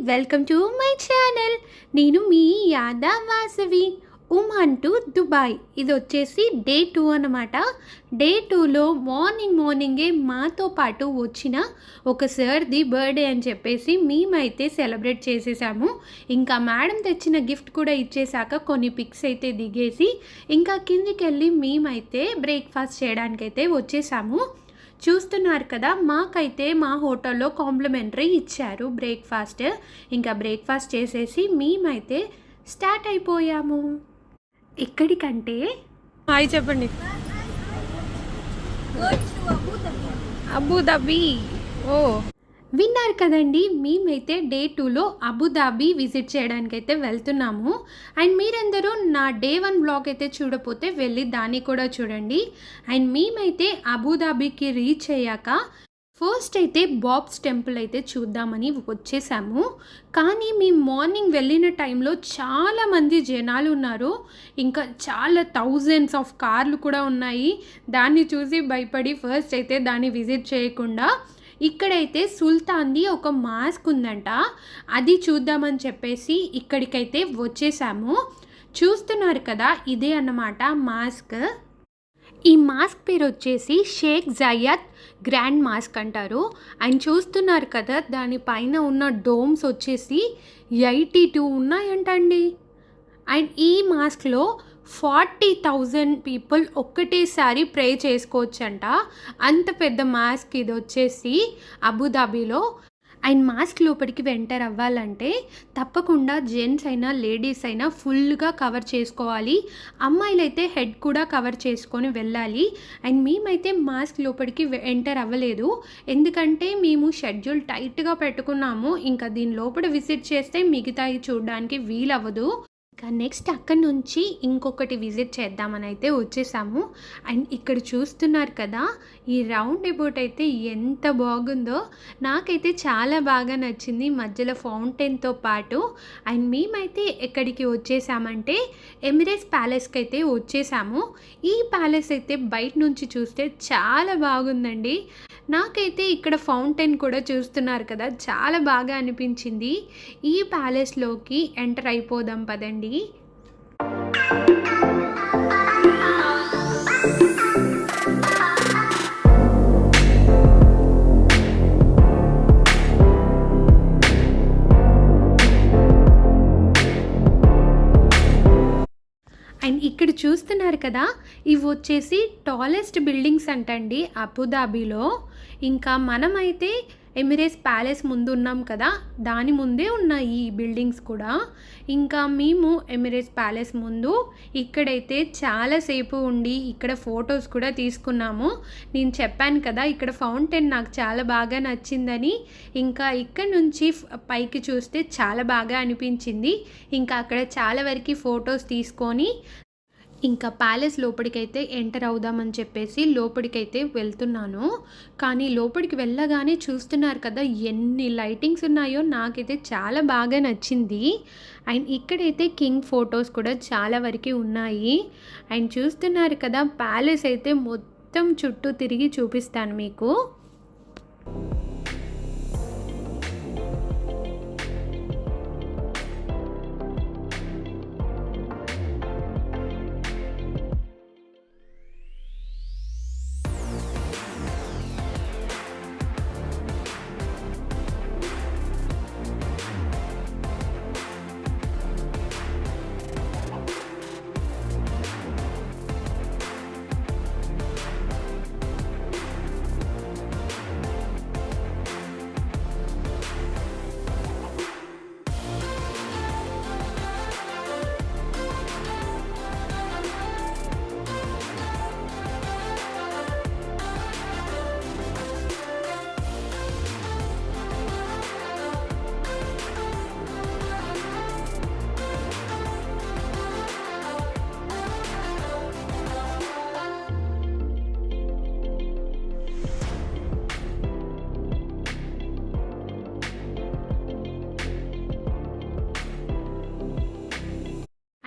Welcome to my channel. నేను మీ Yada Vasavi. Oman to Dubai. ఇది వచ్చేసి డే 2 అన్నమాట. డే 2లో మార్నింగే మాతో పాటు వచ్చిన ఒక సార్ది బర్త్డే అని చెప్పేసి మేమైతే సెలబ్రేట్ చేసేసాము. ఇంకా మేడం తెచ్చిన గిఫ్ట్ కూడా ఇచ్చేసాక కొన్ని పిక్స్ అయితే దిగేసి ఇంకా కిందికి వెళ్ళి మేమైతే బ్రేక్ఫాస్ట్ చేయడానికైతే వచ్చేసాము. చూస్తున్నారు కదా, మాకైతే మా హోటల్లో కాంప్లిమెంటరీ ఇచ్చారు బ్రేక్ఫాస్ట్. ఇంకా బ్రేక్ఫాస్ట్ చేసేసి మేమైతే స్టార్ట్ అయిపోయాము. ఎక్కడికంటే హాయ్ చెప్పండి. అబుదాబి. ఓ విన్నారు కదండి, మేమైతే డే 2లో అబుదాబి విజిట్ చేయడానికైతే వెళ్తున్నాము. అండ్ మీరందరూ నా డే 1 బ్లాగ్ అయితే చూడకపోతే వెళ్ళి దాన్ని కూడా చూడండి. అండ్ మేమైతే అబుదాబికి రీచ్ అయ్యాక ఫస్ట్ అయితే బాబ్స్ టెంపుల్ అయితే చూద్దామని వచ్చేసాము. కానీ మేము మార్నింగ్ వెళ్ళిన టైంలో చాలామంది జనాలు ఉన్నారు. ఇంకా చాలా థౌజండ్స్ ఆఫ్ కార్లు కూడా ఉన్నాయి. దాన్ని చూసి భయపడి ఫస్ట్ అయితే దాన్ని విజిట్ చేయకుండా ఇక్కడైతే సుల్తాన్ది ఒక మాస్క్ ఉందంట, అది చూద్దామని చెప్పేసి ఇక్కడికైతే వచ్చేసాము. చూస్తున్నారు కదా, ఇదే అన్నమాట మాస్క్. ఈ మాస్క్ పేరు వచ్చేసి షేక్ జయాద్ గ్రాండ్ మాస్క్ అంటారు. అండ్ చూస్తున్నారు కదా, దానిపైన ఉన్న డోమ్స్ వచ్చేసి 82 ఉన్నాయంటండి. అండ్ ఈ మాస్క్లో 40,000 పీపుల్ ఒక్కటేసారి ప్రే చేసుకోవచ్చంట. అంత పెద్ద మాస్క్ ఇది వచ్చేసి అబుదాబిలో. అండ్ మాస్క్ లోపలికి ఎంటర్ అవ్వాలంటే తప్పకుండా జెంట్స్ అయినా లేడీస్ అయినా ఫుల్గా కవర్ చేసుకోవాలి. అమ్మాయిలు అయితే హెడ్ కూడా కవర్ చేసుకొని వెళ్ళాలి. అండ్ మేమైతే మాస్క్ లోపలికి ఎంటర్ అవ్వలేదు, ఎందుకంటే మేము షెడ్యూల్ టైట్గా పెట్టుకున్నాము. ఇంకా దీని లోపల విజిట్ చేస్తే మిగతాయి చూడడానికి వీలవ్వదు. ఇంకా నెక్స్ట్ అక్కడి నుంచి ఇంకొకటి విజిట్ చేద్దామని అయితే వచ్చేసాము. అండ్ ఇక్కడ చూస్తున్నారు కదా, ఈ రౌండ్ అబౌట్ అయితే ఎంత బాగుందో, నాకైతే చాలా బాగా నచ్చింది మధ్యలో ఫౌంటైన్తో పాటు. అండ్ మేమైతే ఎక్కడికి వచ్చేసామంటే ఎమిరేట్స్ ప్యాలెస్కి అయితే వచ్చేసాము. ఈ ప్యాలెస్ అయితే బయట నుంచి చూస్తే చాలా బాగుందండి. నాకైతే ఇక్కడ ఫౌంటైన్ కూడా చూస్తున్నారు కదా, చాలా బాగా అనిపించింది. ఈ ప్యాలెస్లోకి ఎంటర్ అయిపోదాం పదండి. అండ్ ఇక్కడ చూస్తున్నారు కదా, ఇవి వచ్చేసి టాలెస్ట్ బిల్డింగ్స్ అంటండి అబుదాబిలో. ఇంకా మనమైతే ఎమిరేట్స్ ప్యాలెస్ ముందు ఉన్నాం కదా, దాని ముందే ఉన్నాయి ఈ బిల్డింగ్స్ కూడా. ఇంకా మేము ఎమిరేట్స్ ప్యాలెస్ ముందు ఇక్కడైతే చాలాసేపు ఉండి ఇక్కడ ఫొటోస్ కూడా తీసుకున్నాము. నేను చెప్పాను కదా, ఇక్కడ ఫౌంటైన్ నాకు చాలా బాగా నచ్చిందని. ఇంకా ఇక్కడ నుంచి పైకి చూస్తే చాలా బాగా అనిపించింది. ఇంకా అక్కడ చాలా వరకు ఫొటోస్ తీసుకొని ఇంకా ప్యాలెస్ లోపలికైతే ఎంటర్ అవుదామని చెప్పేసి లోపలికైతే వెళ్తున్నాను. కానీ లోపలికి వెళ్ళగానే చూస్తున్నారు కదా, ఎన్ని లైటింగ్స్ ఉన్నాయో, నాకైతే చాలా బాగా నచ్చింది. అండ్ ఇక్కడైతే కింగ్ ఫొటోస్ కూడా చాలా వరకు ఉన్నాయి. అండ్ చూస్తున్నారు కదా, ప్యాలెస్ అయితే మొత్తం చుట్టూ తిరిగి చూపిస్తాను మీకు.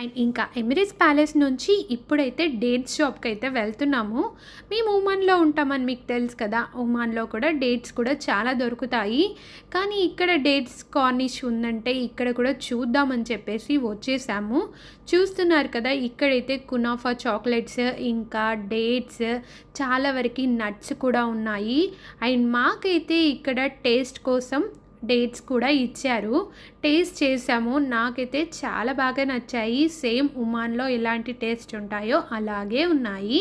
అండ్ ఇంకా ఎమిరేట్స్ ప్యాలెస్ నుంచి ఇప్పుడైతే డేట్స్ షాప్కి అయితే వెళ్తున్నాము. మేము ఒమాన్లో ఉంటామని మీకు తెలుసు కదా, ఒమాన్లో కూడా డేట్స్ కూడా చాలా దొరుకుతాయి. కానీ ఇక్కడ డేట్స్ కార్నిష్ ఉందంటే ఇక్కడ కూడా చూద్దామని చెప్పేసి వచ్చేసాము. చూస్తున్నారు కదా, ఇక్కడైతే కునాఫా చాక్లెట్స్ ఇంకా డేట్స్ చాలా వరకు నట్స్ కూడా ఉన్నాయి. అండ్ మాకైతే ఇక్కడ టేస్ట్ కోసం డేట్స్ కూడా ఇచ్చారు. టేస్ట్ చేసాము, నాకైతే చాలా బాగా నచ్చాయి. సేమ్ ఒమాన్లో ఎలాంటి టేస్ట్ ఉంటాయో అలాగే ఉన్నాయి.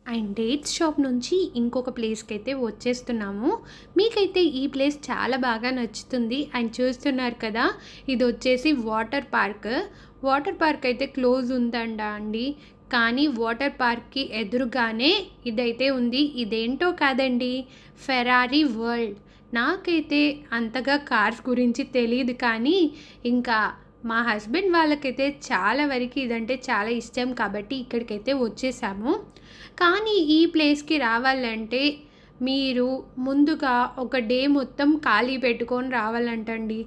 అండ్ డేట్స్ షాప్ నుంచి ఇంకొక ప్లేస్కి అయితే వచ్చేస్తున్నాము. మీకైతే ఈ ప్లేస్ చాలా బాగా నచ్చుతుంది. అండ్ చూస్తున్నారు కదా, ఇది వచ్చేసి వాటర్ పార్క్. వాటర్ పార్క్ అయితే క్లోజ్ ఉందండి, కానీ వాటర్ పార్క్కి ఎదురుగానే ఇదైతే ఉంది. ఇదేంటో కాదండి, ఫెరారీ వరల్డ్. నాకైతే అంతగా కార్స్ గురించి తెలియదు, కానీ ఇంకా మా హస్బెండ్ వాళ్ళకైతే చాలా వరకు ఇదంటే చాలా ఇష్టం కాబట్టి ఇక్కడికైతే వచ్చేసాము. కానీ ఈ ప్లేస్కి రావాలంటే మీరు ముందుగా ఒక డే మొత్తం ఖాళీ పెట్టుకొని రావాలంటండి.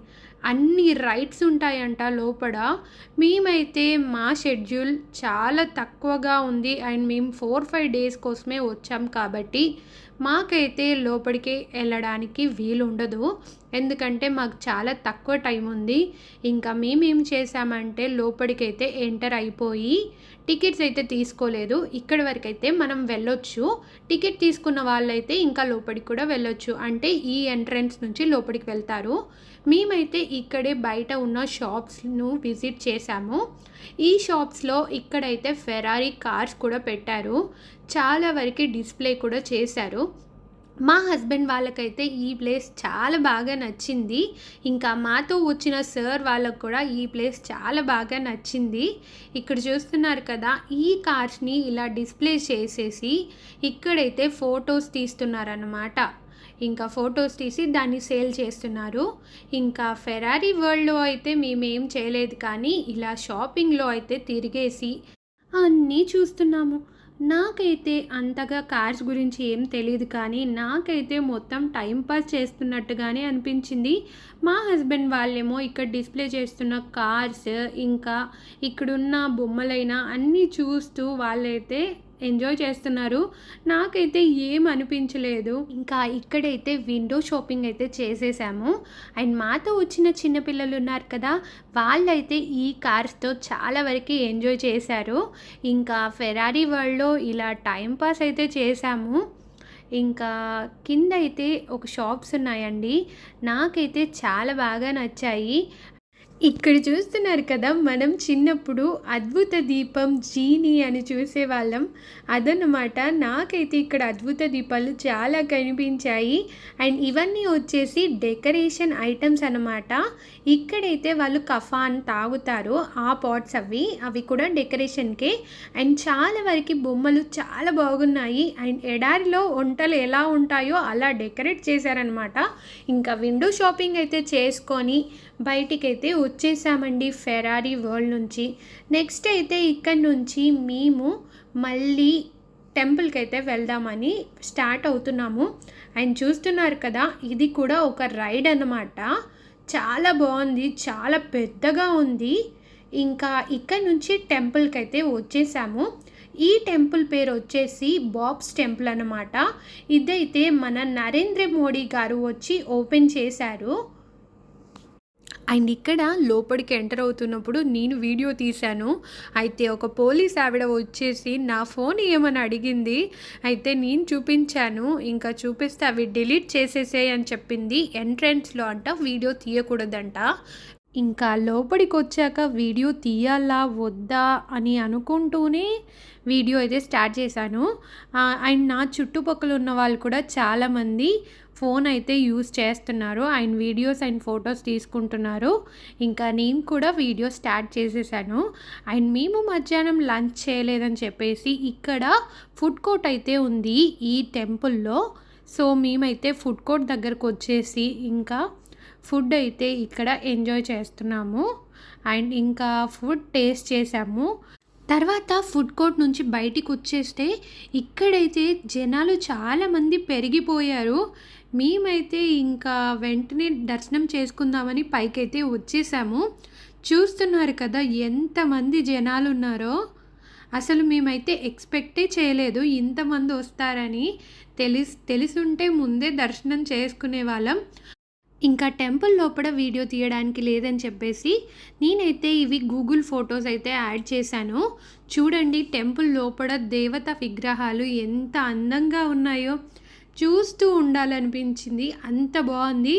అన్ని రైడ్స్ ఉంటాయంట లోపల. మేమైతే మా షెడ్యూల్ చాలా తక్కువగా ఉంది అండ్ మేము 4-5 డేస్ కోసమే వచ్చాం కాబట్టి మాకైతే లోపలికి వెళ్ళడానికి వీలు ఉండదు. ఎందుకంటే మాకు చాలా తక్కువ టైం ఉంది. ఇంకా మేమేం చేసామంటే లోపలికైతే ఎంటర్ అయిపోయి టికెట్స్ అయితే తీసుకోలేదు. ఇక్కడి వరకు అయితే మనం వెళ్ళొచ్చు. టికెట్ తీసుకున్న వాళ్ళైతే ఇంకా లోపలికి కూడా వెళ్ళొచ్చు, అంటే ఈ ఎంట్రన్స్ నుంచి లోపలికి వెళ్తారు. మేమైతే ఇక్కడే బయట ఉన్న షాప్స్ను విజిట్ చేశాము. ఈ షాప్స్లో ఇక్కడైతే ఫెరారీ కార్స్ కూడా పెట్టారు, చాలా వరకు డిస్ప్లే కూడా చేశారు. మా హస్బెండ్ వాళ్ళకైతే ఈ ప్లేస్ చాలా బాగా నచ్చింది. ఇంకా మాతో వచ్చిన సార్ వాళ్ళకు కూడా ఈ ప్లేస్ చాలా బాగా నచ్చింది. ఇక్కడ చూస్తున్నారు కదా, ఈ కార్స్ని ఇలా డిస్ప్లే చేసేసి ఇక్కడైతే ఫొటోస్ తీస్తున్నారన్నమాట. ఇంకా ఫొటోస్ తీసి దాన్ని సేల్ చేస్తున్నారు. ఇంకా ఫెరారీ వరల్డ్లో అయితే మేమేం చేయలేదు, కానీ ఇలా షాపింగ్లో అయితే తిరిగేసి అన్నీ చూస్తున్నాము. నాకైతే అంతగా కార్స్ గురించి ఏం తెలియదు, కానీ నాకైతే మొత్తం టైంపాస్ చేస్తున్నట్టుగానే అనిపించింది. మా హస్బెండ్ వాళ్ళేమో ఇక్కడ డిస్ప్లే చేస్తున్న కార్స్ ఇంకా ఇక్కడున్న బొమ్మలైనా అన్నీ చూస్తూ వాళ్ళైతే ఎంజాయ్ చేస్తున్నారు. నాకైతే ఏం అనిపించలేదు. ఇంకా ఇక్కడైతే విండో షాపింగ్ అయితే చేసేసాము. అండ్ మాతో వచ్చిన చిన్నపిల్లలు ఉన్నారు కదా, వాళ్ళైతే ఈ కార్స్తో చాలా వరకు ఎంజాయ్ చేశారు. ఇంకా ఫెరారీ వరల్డ్లో ఇలా టైంపాస్ అయితే చేశాము. ఇంకా కింద అయితే ఒక షాప్స్ ఉన్నాయండి, నాకైతే చాలా బాగా నచ్చాయి. ఇక్కడ చూస్తున్నారు కదా, మనం చిన్నప్పుడు అద్భుత దీపం జీనీ అని చూసేవాళ్ళం, అదన్నమాట. నాకైతే ఇక్కడ అద్భుత దీపాలు చాలా కనిపించాయి. అండ్ ఇవన్నీ వచ్చేసి డెకరేషన్ ఐటమ్స్ అన్నమాట. ఇక్కడైతే వాళ్ళు కఫాన్ తాగుతారు, ఆ పాట్స్ అవి కూడా డెకరేషన్కే. అండ్ చాలా వరకు బొమ్మలు చాలా బాగున్నాయి. అండ్ ఎడారిలో వంటలు ఎలా ఉంటాయో అలా డెకరేట్ చేశారనమాట. ఇంకా విండో షాపింగ్ అయితే చేసుకొని బయటికైతే వచ్చేసామండి ఫెరారీ వరల్డ్ నుంచి. నెక్స్ట్ అయితే ఇక్కడ నుంచి మేము మళ్ళీ టెంపుల్కి అయితే వెళ్దామని స్టార్ట్ అవుతున్నాము. అండ్ చూస్తున్నారు కదా, ఇది కూడా ఒక రైడ్ అన్నమాట. చాలా బాగుంది, చాలా పెద్దగా ఉంది. ఇంకా ఇక్కడ నుంచి టెంపుల్కి అయితే వచ్చేసాము. ఈ టెంపుల్ పేరు వచ్చేసి బాబ్స్ టెంపుల్ అన్నమాట. ఇదైతే మన నరేంద్ర మోడీ గారు వచ్చి ఓపెన్ చేశారు. అండ్ ఇక్కడ లోపలికి ఎంటర్ అవుతున్నప్పుడు నేను వీడియో తీశాను. అయితే ఒక పోలీస్ ఆవిడ వచ్చేసి నా ఫోన్ ఏమని అడిగింది. అయితే నేను చూపించాను. ఇంకా చూపిస్తే అవి డిలీట్ చేసేసాయి అని చెప్పింది. ఎంట్రన్స్లో అంట వీడియో తీయకూడదంట. ఇంకా లోపలికి వచ్చాక వీడియో తీయాలా వద్దా అని అనుకుంటూనే వీడియో అయితే స్టార్ట్ చేశాను. అండ్ నా చుట్టుపక్కల ఉన్న వాళ్ళు కూడా చాలామంది ఫోన్ అయితే యూస్ చేస్తున్నారు. అండ్ వీడియోస్ అండ్ ఫొటోస్ తీసుకుంటున్నారు. ఇంకా నేను కూడా వీడియో స్టార్ట్ చేసేసాను. అండ్ మేము మధ్యాహ్నం లంచ్ చేయలేదని చెప్పేసి ఇక్కడ ఫుడ్ కోర్ట్ అయితే ఉంది ఈ టెంపుల్లో. సో మేమైతే ఫుడ్ కోర్ట్ దగ్గరకు వచ్చేసి ఇంకా ఫుడ్ అయితే ఇక్కడ ఎంజాయ్ చేస్తున్నాము అండ్ ఇంకా ఫుడ్ టేస్ట్ చేసాము. తర్వాత ఫుడ్ కోర్ట్ నుంచి బయటికి వచ్చేస్తే ఇక్కడైతే జనాలు చాలామంది పెరిగిపోయారు. మేమైతే ఇంకా వెంటనే దర్శనం చేసుకుందామని పైకైతే వచ్చేసాము. చూస్తున్నారు కదా ఎంతమంది జనాలు ఉన్నారో. అసలు మేమైతే ఎక్స్పెక్టే చేయలేదు ఇంతమంది వస్తారని. తెలిసుంటే ముందే దర్శనం చేసుకునే వాళ్ళం. ఇంకా టెంపుల్ లోపల వీడియో తీయడానికి లేదని చెప్పేసి నేనైతే ఇవి గూగుల్ ఫొటోస్ అయితే యాడ్ చేశాను. చూడండి టెంపుల్ లోపల దేవత విగ్రహాలు ఎంత అందంగా ఉన్నాయో, చూస్తూ ఉండాలనిపించింది, అంత బాగుంది.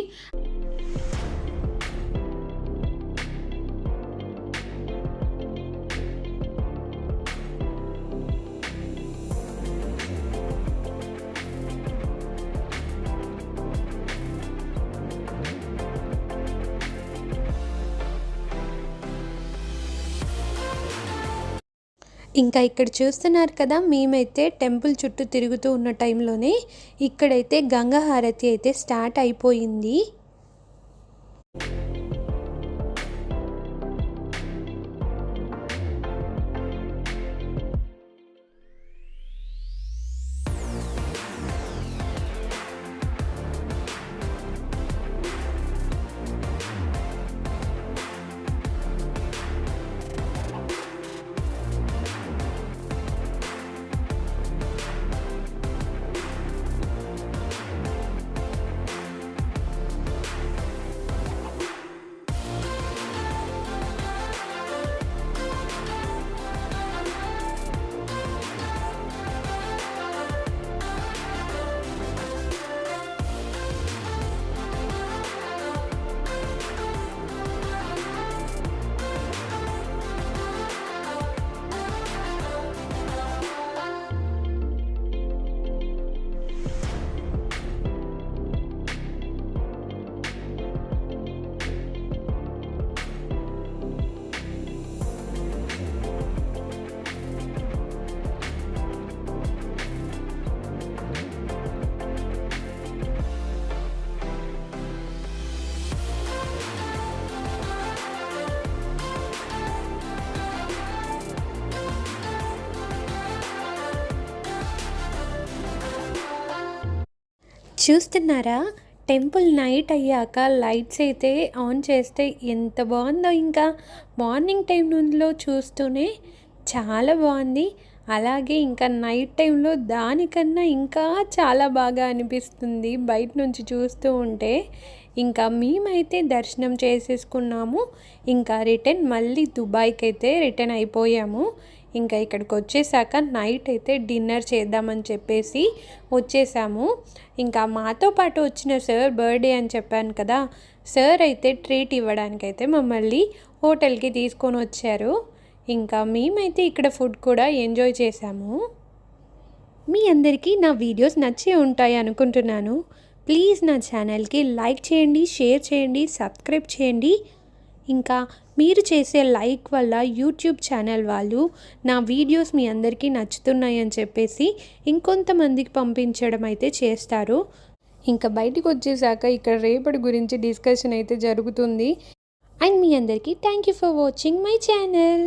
ఇంకా ఇక్కడ చూస్తున్నారు కదా, మేమైతే టెంపుల్ చుట్టూ తిరుగుతూ ఉన్న టైంలోనే ఇక్కడైతే గంగా హారతి అయితే స్టార్ట్ అయిపోయింది. చూస్తున్నారా, టెంపుల్ నైట్ అయ్యాక లైట్స్ అయితే ఆన్ చేస్తే ఎంత బాగుందో. ఇంకా మార్నింగ్ టైంలో చూస్తూనే చాలా బాగుంది. అలాగే ఇంకా నైట్ టైంలో దానికన్నా ఇంకా చాలా బాగా అనిపిస్తుంది బయట నుంచి చూస్తూ ఉంటే. ఇంకా మేమైతే దర్శనం చేసేసుకున్నాము. ఇంకా మళ్ళీ దుబాయ్కి అయితే రిటర్న్ అయిపోయాము. ఇంకా ఇక్కడికి వచ్చేసాక నైట్ అయితే డిన్నర్ చేద్దామని చెప్పేసి వచ్చేసాము. ఇంకా మాతో పాటు వచ్చిన సార్ బర్త్డే అని చెప్పాను కదా, సార్ అయితే ట్రీట్ ఇవ్వడానికైతే మమ్మల్ని హోటల్కి తీసుకొని వచ్చారు. ఇంకా మేమైతే ఇక్కడ ఫుడ్ కూడా ఎంజాయ్ చేసాము. మీ అందరికీ నా వీడియోస్ నచ్చే ఉంటాయి అనుకుంటున్నాను. ప్లీజ్ నా ఛానల్కి లైక్ చేయండి, షేర్ చేయండి, సబ్స్క్రైబ్ చేయండి. ఇంకా మీరు చేసే లైక్ వల్ల యూట్యూబ్ ఛానల్ వాళ్ళు నా వీడియోస్ మీ అందరికీ నచ్చుతున్నాయని చెప్పేసి ఇంకొంతమందికి పంపించడం అయితే చేస్తారు. ఇంకా బయటికి వచ్చేసాక ఇక్కడ రేపటి గురించి డిస్కషన్ అయితే జరుగుతుంది. అండ్ మీ అందరికీ thank you for watching my channel.